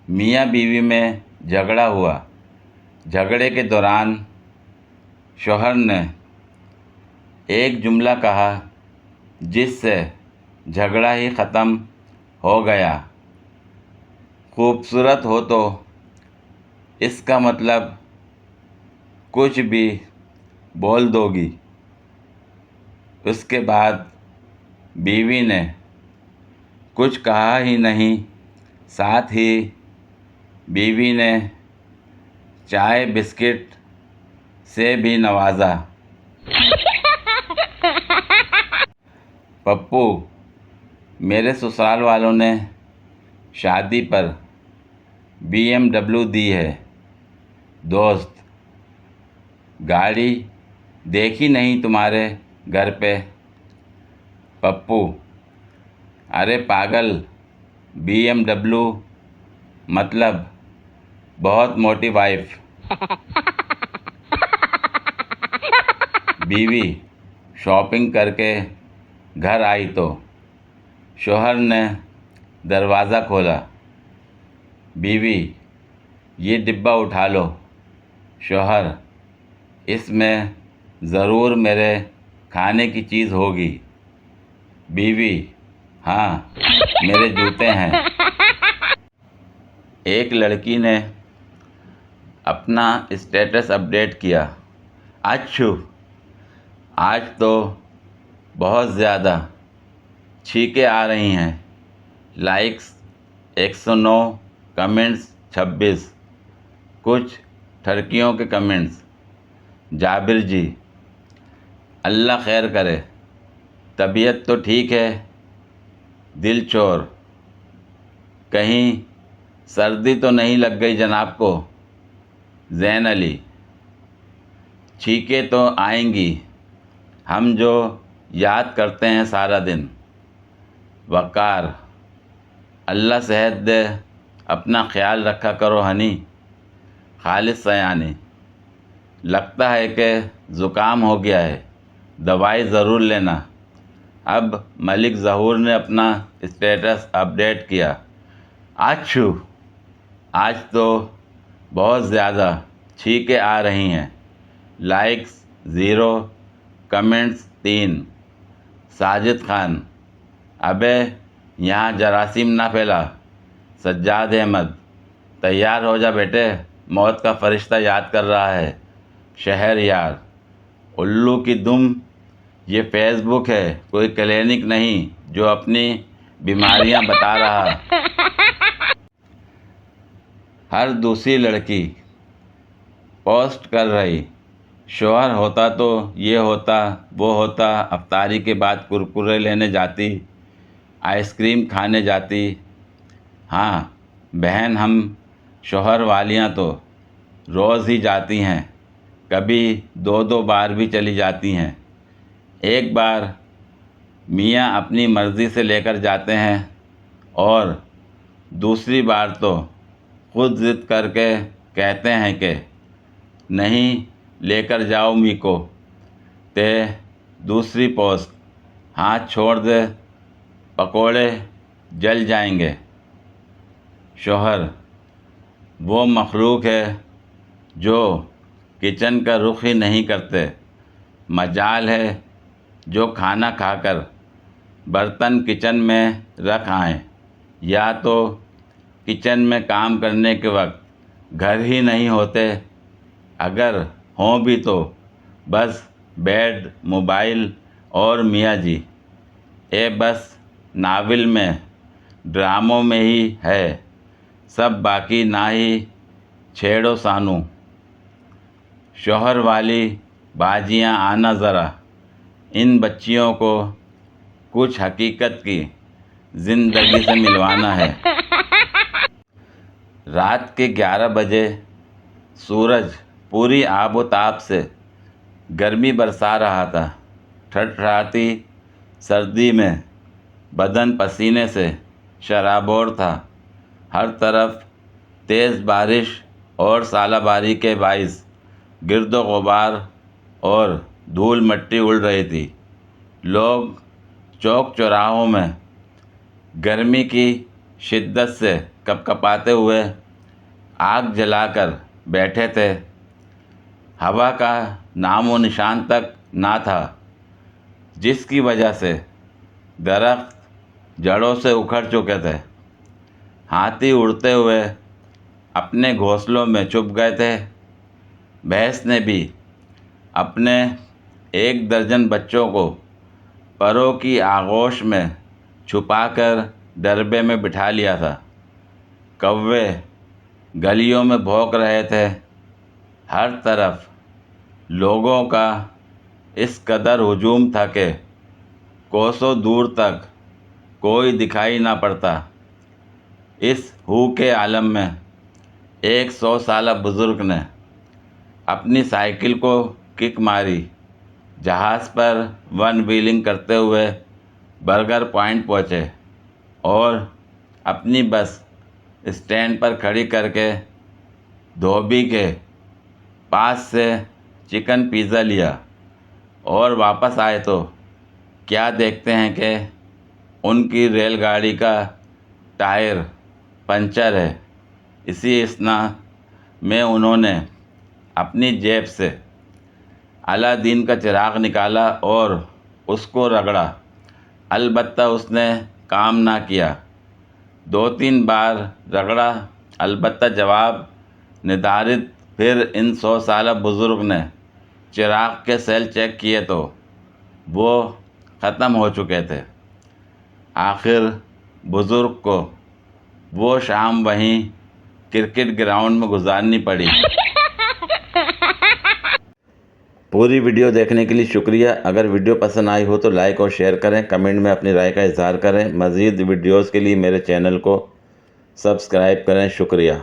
میاں بیوی میں جھگڑا ہوا۔ جھگڑے کے دوران شوہر نے ایک جملہ کہا جس سے جھگڑا ہی ختم ہو گیا۔ خوبصورت ہو تو اس کا مطلب کچھ بھی بول دو گی۔ اس کے بعد بیوی نے کچھ کہا ہی نہیں، ساتھ ہی بیوی نے چائے بسکٹ سے بھی نوازا۔ پپو، میرے سسرال والوں نے شادی پر BMW دی ہے۔ دوست: گاڑی دیکھی نہیں تمہارے گھر پہ؟ پپو: ارے پاگل، BMW مطلب بہت موٹی وائف۔ بیوی شاپنگ کر کے گھر آئی تو شوہر نے دروازہ کھولا۔ بیوی: یہ ڈبہ اٹھا لو۔ شوہر: اس میں ضرور میرے کھانے کی چیز ہوگی۔ بیوی: ہاں، میرے جوتے ہیں۔ ایک لڑکی نے اپنا اسٹیٹس اپڈیٹ کیا: اچھو، آج تو بہت زیادہ چھینکیں آ رہی ہیں۔ Likes 109، comments 26۔ کچھ ٹھرکیوں کے کمنٹس: جابر جی: اللہ خیر کرے، طبیعت تو ٹھیک ہے؟ دل چور: کہیں سردی تو نہیں لگ گئی جناب کو؟ زین علی: چھینکیں تو آئیں گی، ہم جو یاد کرتے ہیں سارا دن۔ وقار: اللہ صحت دے، اپنا خیال رکھا کرو ہنی۔ خالد سیانی: لگتا ہے کہ زکام ہو گیا ہے، دوائی ضرور لینا۔ اب ملک ظہور نے اپنا اسٹیٹس اپڈیٹ کیا: اچھو، آج تو بہت زیادہ چھینکیں آ رہی ہیں۔ Likes 0، comments 3۔ ساجد خان: ابے یہاں جراثیم نہ پھیلا۔ سجاد احمد: تیار ہو جا بیٹے، موت کا فرشتہ یاد کر رہا ہے۔ شہر یار: الو کی دم، یہ فیس بک ہے، کوئی کلینک نہیں جو اپنی بیماریاں بتا رہا۔ ہر دوسری لڑکی پوسٹ کر رہی: شوہر ہوتا تو یہ ہوتا وہ ہوتا، افطاری کے بعد کرکرے لینے جاتی، آئس کریم کھانے جاتی۔ ہاں بہن، ہم شوہر والیاں تو روز ہی جاتی ہیں، کبھی 2 بار بھی چلی جاتی ہیں۔ ایک بار میاں اپنی مرضی سے لے کر جاتے ہیں اور دوسری بار تو خود ضد کر کے کہتے ہیں کہ نہیں لے کر جاؤ می کو۔ تے دوسری پوسٹ: ہاتھ چھوڑ دے، پکوڑے جل جائیں گے۔ شوہر: وہ مخلوق ہے جو کچن کا رخ ہی نہیں کرتے، مجال ہے جو کھانا کھا کر برتن کچن میں رکھ آئیں، یا تو کچن میں کام کرنے کے وقت گھر ہی نہیں ہوتے، اگر ہوں بھی تو بس بیڈ، موبائل اور میاں جی۔ اے بس ناول میں، ڈراموں میں ہی ہے سب، باقی نہ ہی چھیڑو سانو۔ شوہر والی باجیاں آنا ذرا، ان بچیوں کو کچھ حقیقت کی زندگی سے ملوانا ہے۔ رات کے 11 بجے سورج پوری آب و تاب سے گرمی برسا رہا تھا۔ ٹھٹھاتی سردی میں بدن پسینے سے شرابور تھا۔ ہر طرف تیز بارش اور ژالہ باری کے باعث گرد و غبار اور دھول مٹی اڑ رہی تھی۔ لوگ چوک چوراہوں میں گرمی کی شدت سے کپکپاتے ہوئے آگ جلا کر بیٹھے تھے۔ ہوا کا نام و نشان تک نہ تھا، جس کی وجہ سے درخت جڑوں سے اکھڑ چکے تھے۔ ہاتھی اڑتے ہوئے اپنے گھونسلوں میں چھپ گئے تھے۔ بھینس نے بھی اپنے 1 درجن بچوں کو پروں کی آغوش میں چھپا کر ڈربے میں بٹھا لیا تھا۔ کوے گلیوں میں بھونک رہے تھے۔ ہر طرف لوگوں کا اس قدر ہجوم تھا کہ کوسوں دور تک کوئی دکھائی نہ پڑتا۔ اس ہو کے عالم میں ایک 100 سالہ بزرگ نے اپنی سائیکل کو کک ماری۔ جہاز پر 1 ویلنگ کرتے ہوئے برگر پوائنٹ پہنچے اور اپنی بس اسٹینڈ پر کھڑی کر کے دھوبی کے پاس سے چکن پیزا لیا اور واپس آئے تو کیا دیکھتے ہیں کہ ان کی ریل گاڑی کا ٹائر پنچر ہے۔ اسی اثناء میں انہوں نے اپنی جیب سے الادین کا چراغ نکالا اور اس کو رگڑا، البتہ اس نے کام نہ کیا۔ 2-3 بار رگڑا، البتہ جواب ندارد۔ پھر ان 100 سالہ بزرگ نے چراغ کے سیل چیک کیے تو وہ ختم ہو چکے تھے۔ آخر بزرگ کو وہ شام وہیں کرکٹ گراؤنڈ میں گزارنی پڑی۔ پوری ویڈیو دیکھنے کے لیے شکریہ۔ اگر ویڈیو پسند آئی ہو تو لائک اور شیئر کریں، کمنٹ میں اپنی رائے کا اظہار کریں۔ مزید ویڈیوز کے لیے میرے چینل کو سبسکرائب کریں۔ شکریہ۔